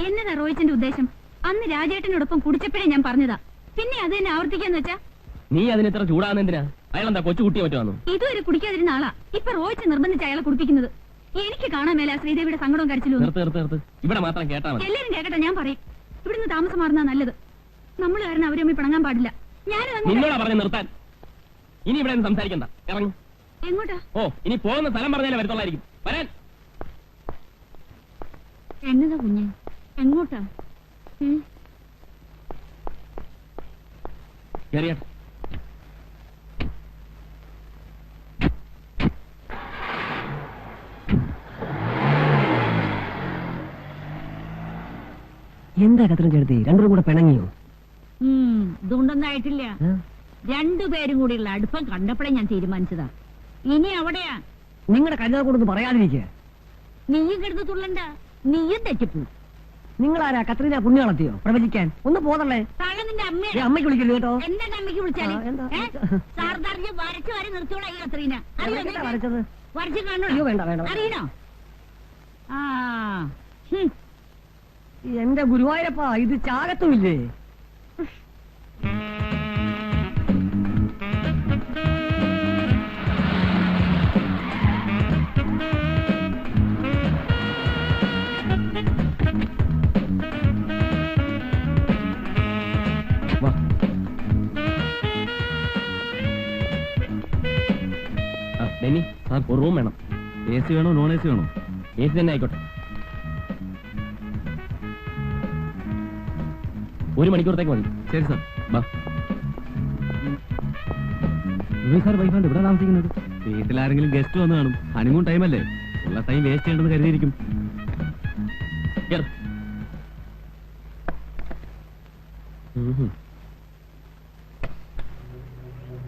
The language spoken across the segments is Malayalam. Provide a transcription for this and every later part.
എന്നതാ റോയിച്ചിന്റെ ഉദ്ദേശം? അന്ന് രാജേട്ടനോടൊപ്പം കുടിച്ചപ്പോഴേ ഞാൻ പറഞ്ഞതാ. പിന്നെ അത് തന്നെ ആവർത്തിക്കാന്ന് വെച്ചാ? നീ അതിനെത്ര ചൂടാകുന്നെന്തിനാ? അയാളെന്താ കൊച്ചു കുട്ടിയെ പറ്റുവാന്നു? ഇതുവരെ കുടിക്കാതിരുന്ന ആളാ ഇപ്പൊ റോയിച്ച് നിർബന്ധിച്ച് അയാളെ കുടിപ്പിക്കുന്നത്. എനിക്ക് കാണാൻ മേല ശ്രീദേവിയുടെ സങ്കടവും കരച്ചിലും. ഇവിടെ മാത്രം കേട്ടാ മതി. എല്ലാരും കേക്കട്ടെ, ഞാൻ പറയും. ഇവിടുന്ന് താമസം മാറുന്ന നല്ലത്. നമ്മൾ കാരണം അവരെ തമ്മിൽ പിണങ്ങാൻ പാടില്ല. നിന്നോടാ പറഞ്ഞു നിർത്താൻ. ഇനി ഇവിടെ സംസാരിക്കണ്ട, ഇറങ്ങും. എങ്ങോട്ടാ? ഓ, ഇനി പോകുന്ന സ്ഥലം പറഞ്ഞാലേ വരത്തുള്ളായിരിക്കും. വരാൻ. എന്നതാ കുഞ്ഞ്, എങ്ങോട്ടാ? കേറിയാട്ടെ. എന്താ കത്രം ചേർത്തി? രണ്ടും കൂടെ പിണങ്ങിയോ? ഇതുകൊണ്ടൊന്നും ആയിട്ടില്ല. രണ്ടുപേരും കൂടിയുള്ള അടുപ്പം കണ്ടപ്പോഴേ ഞാൻ തീരുമാനിച്ചതാ. ഇനി അവിടെയാ. നിങ്ങളുടെ കല്യാണം കൊണ്ടൊന്നും പറയാതിരിക്കുക. നീയും കിടന്ന് തുള്ളണ്ട, നീയും തെറ്റിപ്പോ. നിങ്ങളാരാ കത്രീന പുണ്യാളത്തിയോ പ്രവചിക്കാൻ? ഒന്ന് പോതല്ലേ. നിന്റെ അമ്മയ്ക്ക് വിളിക്കല്ലോ കേട്ടോ. എന്താ അമ്മയ്ക്ക് വിളിച്ചാല്? സാർദാറിനെ വരച്ചു വരെ നിർത്തിയോളാ ഈ കത്രീന. വരച്ചത് വരച്ചു കാണോ? വേണ്ട വേണ്ട. അറിയണോ? എന്റെ ഗുരുവായൂരപ്പാ, ഇത് ചാകത്തുമില്ലേ? ഒരു റൂം വേണം. AC വേണോ നോൺ AC വേണോ? AC തന്നെ ആയിക്കോട്ടെ. 1 മണിക്കൂറത്തേക്ക് മതി. ശരി സാർ. സാർ വൈഫാണ്ട് ഇവിടെ താമസിക്കുന്നത്? വീട്ടിലാരെങ്കിലും ഗസ്റ്റ് വന്നു കാണും. ഹണിമൂൺ ടൈമല്ലേ, ഉള്ള ടൈം വേസ്റ്റ് ചെയ്യേണ്ടെന്ന് കരുതിയിരിക്കും.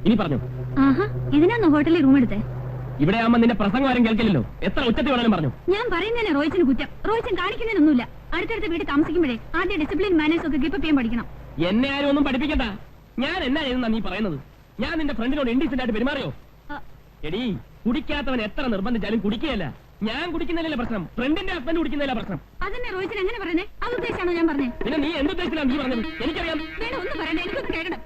ഇനി പറഞ്ഞു. ഇതിനാണോ ഹോട്ടലിൽ റൂം എടുത്തേ? ഇവിടെ ആവുമ്പോ നിന്റെ പ്രസംഗം ആരും കേൾക്കില്ലല്ലോ. എത്ര ഉച്ചത്തിൽ വേണമെങ്കിലും പറഞ്ഞു. ഞാൻ പറയുന്നതന്നെ റോയിച്ചിന് കുറ്റം. റോയിച്ചൻ കാണിക്കുന്നതിനൊന്നുമില്ല. അടുത്തടുത്ത് വീട്ടിൽ താമസിക്കുമ്പോഴേ ആദ്യം ഡിസിപ്ലിൻ മാനേഴ്സ് ഒക്കെ കീപ്പ് ചെയ്യാൻ പഠിക്കണം. എന്നെ ആരും ഒന്നും പഠിപ്പിക്കണ്ട. ഞാൻ എന്നാ ചെയ്യുന്ന നീ പറയുന്നത്? ഞാൻ നിന്റെ ഫ്രണ്ടിനോട് ഇൻഡീസെന്റ് ആയിട്ട് പെരുമാറിയോ? എടീ, കുടിക്കാത്തവൻ എത്ര നിർബന്ധിച്ചാലും കുടിക്കുകയല്ല. ഞാൻ കുടിക്കുന്നതിലല്ല പ്രശ്നം, ഫ്രണ്ടിന്റെ ഹസ്ബൻഡ് കുടിക്കുന്നതില പ്രശ്നം. അതന്നെ റോയിച്ചൻ എങ്ങനെ പറയുന്നേ? അത് ഉദ്ദേശിച്ചാണോ ഞാൻ പറഞ്ഞത്? പിന്നെ നീ എന്തുദ്ദേശിച്ചാണ് നീ പറഞ്ഞത്? എനിക്കറിയാം. വേണ്ട, ഒന്നും പറയണ്ട, എനിക്കൊന്ന് കേൾക്കണം.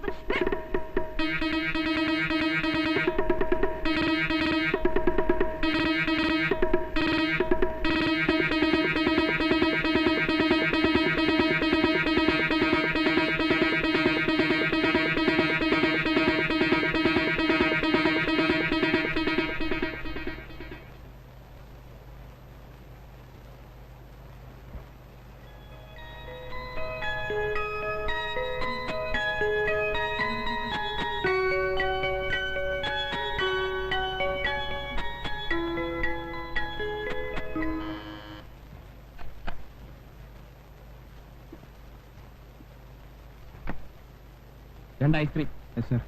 രണ്ട് ഐസ്ക്രീം. സർ.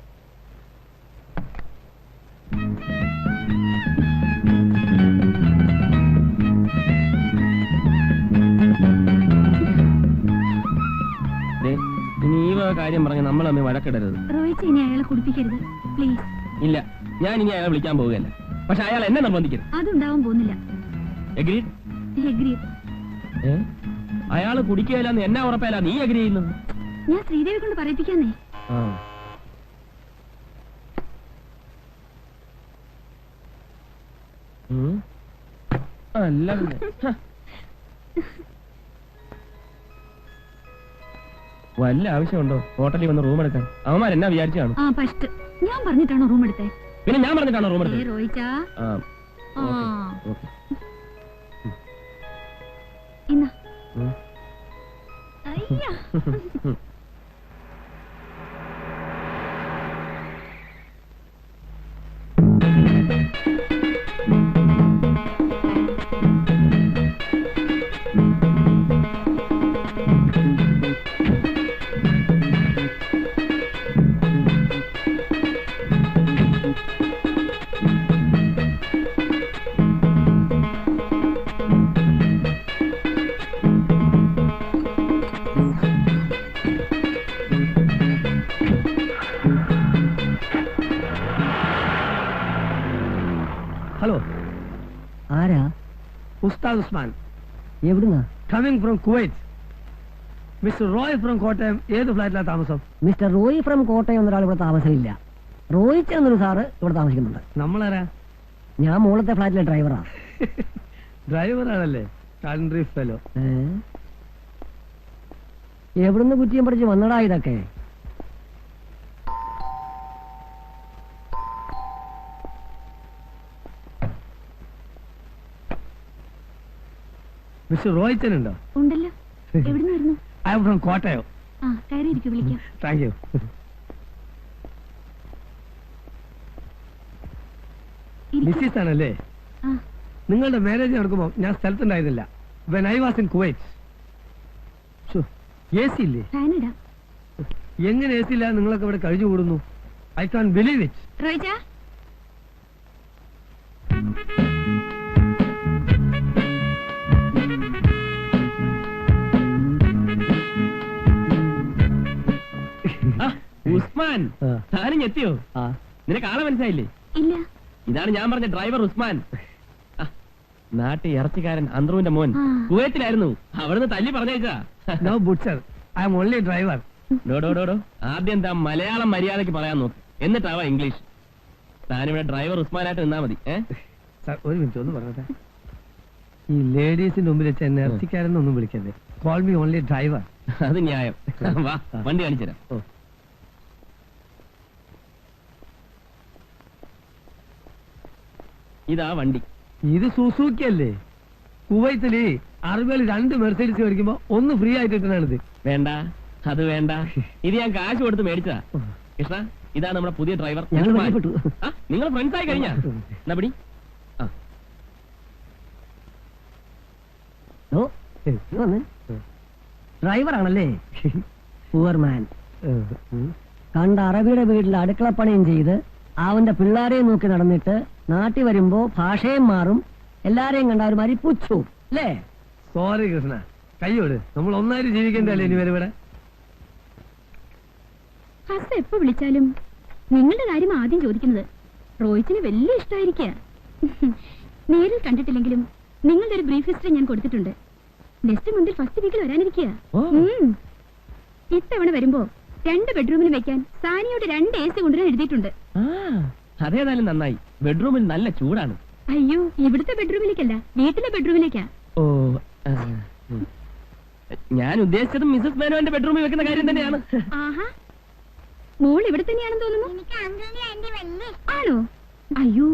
ഇനി ഈ കാര്യം പറഞ്ഞ് നമ്മൾ തമ്മിൽ വഴക്കിടരുത്. റോയിച്ച് ഇനി അയാളെ കുടിപ്പിക്കരുത് പ്ലീസ്. ഇല്ല, ഞാൻ ഇനി അയാളെ വിളിക്കാൻ പോവുകയല്ല. പക്ഷെ അയാൾ എന്നെ നിർബന്ധിക്കരുത്. അതുണ്ടാവാൻ പോകുന്നില്ല. എഗ്രീഡ്? എഗ്രീഡ്. അയാള് കുടിക്കുകയില്ലെന്ന് എന്നാ ഉറപ്പല്ല നീ എഗ്രി ചെയ്യുന്നത്? ഞാൻ ശ്രീദേവി കൊണ്ട് പറയിപ്പിക്കാന്നേ. അല്ല, വല്ല ആവശ്യമുണ്ടോ ഹോട്ടലിൽ വന്ന് റൂം എടുക്കാൻ? അവന്മാർ എന്നാ വിചാരിച്ചാണ്? ഞാൻ പറഞ്ഞിട്ടാണോ റൂം എടുത്തേ? പിന്നെ ഞാൻ പറഞ്ഞിട്ടാണോ റൂം എടുത്തത്? റോയിച്ചാ, ഹലോ, ആരാ? ഉസ്താദ് ഉസ്മാൻ. എവിടുന്നാ? Coming from Kuwait. Mister Roy from Kottayam ഏത് ഫ്ലാറ്റിലാണ് താമസം? മിസ്റ്റർ റോയ് ഫ്രം കോട്ടയം എന്നൊരാൾ ഇവിടെ താമസമില്ല. റോയിച്ച് എന്നൊരു സാറ് ഇവിടെ താമസിക്കുന്നുണ്ട്. നമ്മളാരാ? ഞാൻ മുകളത്തെ ഫ്ലാറ്റിലെ ഡ്രൈവറാ. ഡ്രൈവറാണല്ലേ? Country fellow. എവിടുന്ന് കുറ്റിയും പഠിച്ച് വന്നടാ ഇതൊക്കെ? മിസ്റ്റർ റോയ്ച്ചൻ ഉണ്ടോ? ഉണ്ടല്ലോ. എവിടുന്ന് വരുന്നു? I am from Kottayam. ആ കയറിയിരിക്കും, വിളിക്കാം. Thank you. ഇരിക്കൂ. മിസ്സിസ് ആണല്ലേ? ആ, നിങ്ങളുടെ മാരേജ് നടക്കുമ്പോൾ ഞാൻ സ്ഥലത്തുണ്ടായിരുന്നില്ല. When I was in Kuwait. A C ഇല്ലേ? ഫാൻ ഇടാം. എങ്ങനെ എ സി ഇല്ല നിങ്ങളൊക്കെ ഇവിടെ കഴിഞ്ഞു കൂടുന്നു? I can believe it. റോയിച്ചാ, ആ, ഉസ്മാൻ താനും എത്തിയോ? നിനക്ക് ആളെ മനസ്സിലായില്ലേ? ഇല്ല. ഇതാണ് ഞാൻ പറഞ്ഞ ഡ്രൈവർ ഉസ്മാൻ. ആ, നാട്ടിൽ ഇറച്ചിക്കാരൻ അന്ത്രുവിന്റെ മോൻ ആ. കുവൈത്തിലായിരുന്നു. അവിടുന്ന് തല്ലി പറഞ്ഞേച്ചാ. നോ ബുട്സർ, ഐ എം ഓൺലി ഡ്രൈവർ. ഡോ ആദ്യം താൻ മലയാളം മര്യാദക്ക് പറയാൻ നോക്ക്, എന്നിട്ടാവാ ഇംഗ്ലീഷ്. താനിവിടെ ഡ്രൈവർ ഉസ്മാനായിട്ട് നിന്നാ മതി. സാർ ഒരു മിനിറ്റ് ഒന്ന് പറഞ്ഞേ. ഈ ലേഡീസിന്റെ മുമ്പിൽ വെച്ച് എന്നെ ഇറച്ചിക്കാരെന്നൊന്നും വിളിക്കരുത്. Call me only driver. അത് ന്യായം. വാ, വണ്ടി കാണിച്ചുതരാം. ഇതാ വണ്ടി. ഇത് സുസൂക്കി അല്ലേ? കുവൈത്തില് അറബികൾ 2 മെർസൈഡീസ് മേടിക്കുമ്പോ ഒന്ന് ഫ്രീ ആയിട്ട് കിട്ടണാണിത്. വേണ്ട, അത് വേണ്ട. ഇത് ഞാൻ കാശ് കൊടുത്ത് മേടിച്ചതാ. കൃഷ്ണ, ഇതാണ് നമ്മുടെ പുതിയ ഡ്രൈവർ. ഞങ്ങൾ പരിചയപ്പെട്ടു. നിങ്ങൾ ഫ്രണ്ട്സ് ആയി കഴിഞ്ഞാ? എന്നാ പിടി. ആ, ഓ, ഡ്രൈവറാണല്ലേ? പൂവർ മാൻ. കണ്ട അറബിയുടെ വീട്ടിൽ അടുക്കളപ്പണിയും ചെയ്ത് അവന്റെ പിള്ളാരെയും നോക്കി നടന്നിട്ട് നാട്ടിൽ വരുമ്പോ ഭാഷയും മാറും, എല്ലാരെയും കണ്ട ഒരു മാതിരി പുച്ചു അല്ലേ? സോറി കൃഷ്ണ, കയ്യോട്. നമ്മൾ ഒന്നായിട്ട് ജീവിക്കണ്ടല്ലേ ഇനി വരെ ഇവിടെ? ഹസ് എപ്പോ വിളിച്ചാലും നിങ്ങളുടെ കാര്യം ആദ്യം ചോദിക്കുന്നത്. റോയിച്ചിന് വലിയ ഇഷ്ടമായിരിക്കുക. നേരിൽ കണ്ടിട്ടില്ലെങ്കിലും നിങ്ങളുടെ ഒരു ബ്രീഫ് ഹിസ്റ്ററി ഞാൻ കൊടുത്തിട്ടുണ്ട്. നെക്സ്റ്റ് മന്തിൽ ഫസ്റ്റ് വീക്കിൽ വരാനിരിക്കുക. ഇത്തവണ വരുമ്പോ 2 ബെഡ്റൂമിന് വെക്കാൻ സാനിയോട് 2 AC കൊണ്ടുവരാൻ എഴുതിയിട്ടുണ്ട്. ആ, അതേതായാലും നന്നായി. ബെഡ്റൂമിൽ നല്ല ചൂടാണ്. അയ്യോ, ഇവിടുത്തെ ബെഡ്റൂമിലേക്കല്ല, വീട്ടിലെ ബെഡ്റൂമിലേക്കാ. ഓ, ഞാൻ ഉദ്ദേശിച്ചത് മിസസ് മേനോന്റെ ബെഡ്റൂമിൽ വെക്കുന്ന കാര്യം തന്നെയാണ്. ആഹാ, മോൾ ഇവിടെ തന്നെയാണെന്ന് തോന്നുന്നു. ആണോ? അയ്യോ,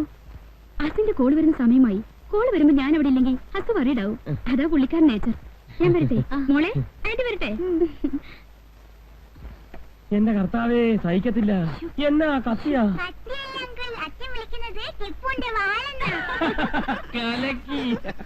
അസിന്റെ കോൾ വരുന്ന സമയമായി. കോൾ വരുമ്പോ ഞാൻ അവിടെ ഇല്ലെങ്കിൽ ഹസ് വറീഡാവും. അതാ പുള്ളിക്കാരൻ നേച്ചർ. ഞാൻ വരട്ടെ മോളെ? ആന്റി വരട്ടെ? എന്റെ കർത്താവേ, സഹിക്കത്തില്ല. എന്നാ കത്തിയാ അച്ഛൻ വിളിക്കുന്നത് ടിപ്പുന്റെ വാളെന്നാ. കലക്കി.